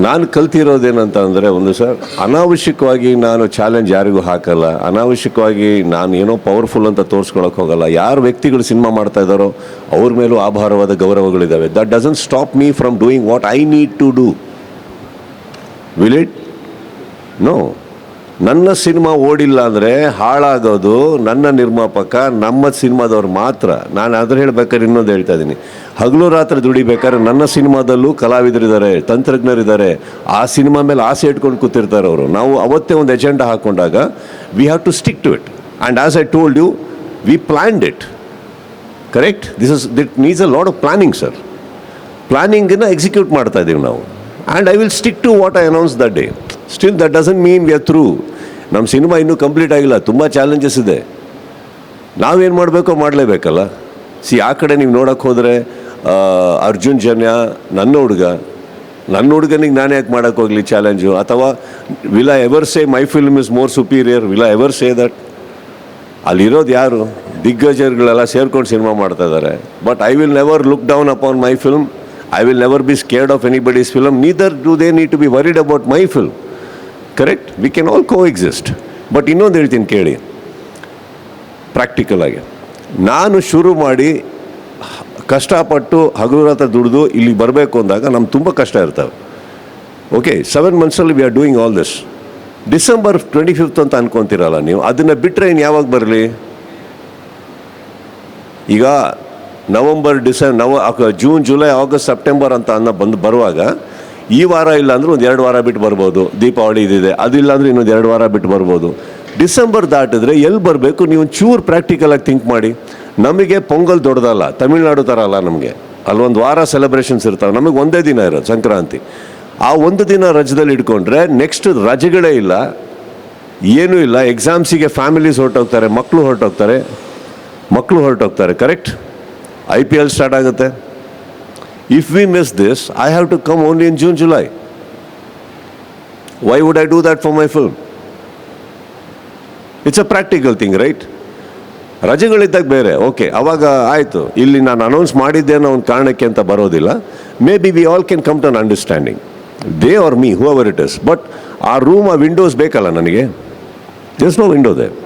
ನಾನು ಕಲ್ತಿರೋದೇನಂತ ಅಂದರೆ ಒಂದು ಸರ್, ಅನಾವಶ್ಯಕವಾಗಿ ನಾನು ಚಾಲೆಂಜ್ ಯಾರಿಗೂ ಹಾಕಲ್ಲ, ಅನಾವಶ್ಯಕವಾಗಿ ನಾನು ಏನೋ ಪವರ್ಫುಲ್ ಅಂತ ತೋರಿಸ್ಕೊಳಕ್ಕೆ ಹೋಗಲ್ಲ. ಯಾರು ವ್ಯಕ್ತಿಗಳು ಸಿನಿಮಾ ಮಾಡ್ತಾ ಇದ್ದಾರೋ ಅವ್ರ ಮೇಲೂ ಆಭಾರವಾದ ಗೌರವಗಳಿದ್ದಾವೆ. That doesn't stop me from doing what I need to do. Will it? No. ನನ್ನ ಸಿನಿಮಾ ಓಡಿಲ್ಲ ಅಂದರೆ ಹಾಳಾಗೋದು ನನ್ನ ನಿರ್ಮಾಪಕ, ನಮ್ಮ ಸಿನಿಮಾದವ್ರು ಮಾತ್ರ. ನಾನು ಅದ್ರ ಹೇಳ್ಬೇಕಾದ್ರೆ ಇನ್ನೊಂದು ಹೇಳ್ತಾ ಇದ್ದೀನಿ, ಹಗಲು ರಾತ್ರಿ ದುಡಿಬೇಕಾದ್ರೆ ನನ್ನ ಸಿನಿಮಾದಲ್ಲೂ ಕಲಾವಿದರಿದ್ದಾರೆ, ತಂತ್ರಜ್ಞರಿದ್ದಾರೆ, ಆ ಸಿನಿಮಾ ಮೇಲೆ ಆಸೆ ಇಟ್ಕೊಂಡು ಕೂತಿರ್ತಾರೆ ಅವರು. ನಾವು ಅವತ್ತೇ ಒಂದು ಎಜೆಂಡಾ ಹಾಕ್ಕೊಂಡಾಗ we have to stick to it. And as I told you, we planned it. Correct? That needs a lot of planning sir. ಪ್ಲಾನಿಂಗನ್ನು ಎಕ್ಸಿಕ್ಯೂಟ್ ಮಾಡ್ತಾ ಇದ್ದೀವಿ ನಾವು. And I will stick to what I announce that day. Still that doesn't mean we are through. ನಮ್ಮ cinema ಇನ್ನೂ complete ಆಗಿಲ್ಲ, ತುಂಬ challenges ಇದೆ. ನಾವೇನು ಮಾಡಬೇಕೋ ಮಾಡಲೇಬೇಕಲ್ಲ. ಆ ಕಡೆ ನೀವು ನೋಡೋಕ್ಕೆ ಹೋದರೆ ಅರ್ಜುನ್ ಜನ್ಯ ನನ್ನ ಹುಡುಗನಿಗೆ ನಾನು ಯಾಕೆ ಮಾಡೋಕ್ಕೆ ಹೋಗಲಿ ಚಾಲೆಂಜು? ಅಥವಾ will I ever say my film is more superior? Will I ever say that? ಅಲ್ಲಿರೋದು ಯಾರು? ದಿಗ್ಗಜರುಗಳೆಲ್ಲ ಸೇರ್ಕೊಂಡು ಸಿನಿಮಾ ಮಾಡ್ತಾ ಇದ್ದಾರೆ. But I will never look down upon my film. I will never be scared of anybody's film. Neither do they need to be worried about my film. Correct? We can all coexist. But ಇನ್ನೊಂದು ಹೇಳ್ತೀನಿ ಕೇಳಿ, practical ಆಗಿ. ನಾನು ಶುರು ಮಾಡಿ ಕಷ್ಟಪಟ್ಟು ಹಗಲು ರಾತ್ರಿ ದುಡಿದು ಇಲ್ಲಿಗೆ ಬರಬೇಕು ಅಂದಾಗ ನಮ್ಗೆ ತುಂಬ ಕಷ್ಟ ಇರ್ತವೆ. ಓಕೆ, 7 monthsಲ್ಲಿ we are doing all this. December 25th ಅಂತ ಅನ್ಕೊತೀರಲ್ಲ ನೀವು, ಅದನ್ನು ಬಿಟ್ಟರೆ ಇನ್ನು ಯಾವಾಗ ಬರಲಿ? ಈಗ November, June, July, August, September ಅಂತ ಬರುವಾಗ ಈ ವಾರ ಇಲ್ಲ ಅಂದ್ರೆ ಒಂದು 2 ವಾರ ಬಿಟ್ಟು ಬರ್ಬೋದು. ದೀಪಾವಳಿ ಇದಿದೆ, ಅದಿಲ್ಲ ಅಂದರೆ ಇನ್ನೊಂದು 2 ವಾರ ಬಿಟ್ಟು ಬರ್ಬೋದು. ಡಿಸೆಂಬರ್ ದಾಟಿದ್ರೆ ಎಲ್ಲಿ ಬರಬೇಕು? ನೀವು ಚೂರು ಪ್ರಾಕ್ಟಿಕಲಾಗಿ ಥಿಂಕ್ ಮಾಡಿ. ನಮಗೆ ಪೊಂಗಲ್ ದೊಡ್ಡದಲ್ಲ, ತಮಿಳ್ನಾಡು ಥರ ಅಲ್ಲ. ನಮಗೆ ಅಲ್ಲೊಂದು ವಾರ ಸೆಲೆಬ್ರೇಷನ್ಸ್ ಇರ್ತಾವೆ, ನಮಗೆ ಒಂದೇ ದಿನ ಇರೋದು ಸಂಕ್ರಾಂತಿ. ಆ ಒಂದು ದಿನ ರಜದಲ್ಲಿ ಇಟ್ಕೊಂಡ್ರೆ ನೆಕ್ಸ್ಟ್ ರಜೆಗಳೇ ಇಲ್ಲ, ಏನೂ ಇಲ್ಲ. ಎಕ್ಸಾಮ್ಸಿಗೆ ಫ್ಯಾಮಿಲೀಸ್ ಹೊರಟೋಗ್ತಾರೆ, ಮಕ್ಕಳು ಹೊರಟೋಗ್ತಾರೆ. ಕರೆಕ್ಟ್? IPL ಸ್ಟಾರ್ಟ್ ಆಗುತ್ತೆ. If we miss this, I have to come only in June, July. Why would I do that for my film? It's a practical thing, right? ರಜೆಗಳಿದ್ದಾಗ ಬೇರೆ, ಓಕೆ, ಅವಾಗ ಆಯಿತು. ಇಲ್ಲಿ ನಾನು ಅನೌನ್ಸ್ ಮಾಡಿದ್ದೆ ಅನ್ನೋ ಒಂದು ಕಾರಣಕ್ಕೆ ಅಂತ ಬರೋದಿಲ್ಲ. May be we all can come to an understanding, they are me, whoever it is. But ಆ ರೂಮ್, ಆ ವಿಂಡೋಸ್ ಬೇಕಲ್ಲ ನನಗೆ. There is no window they.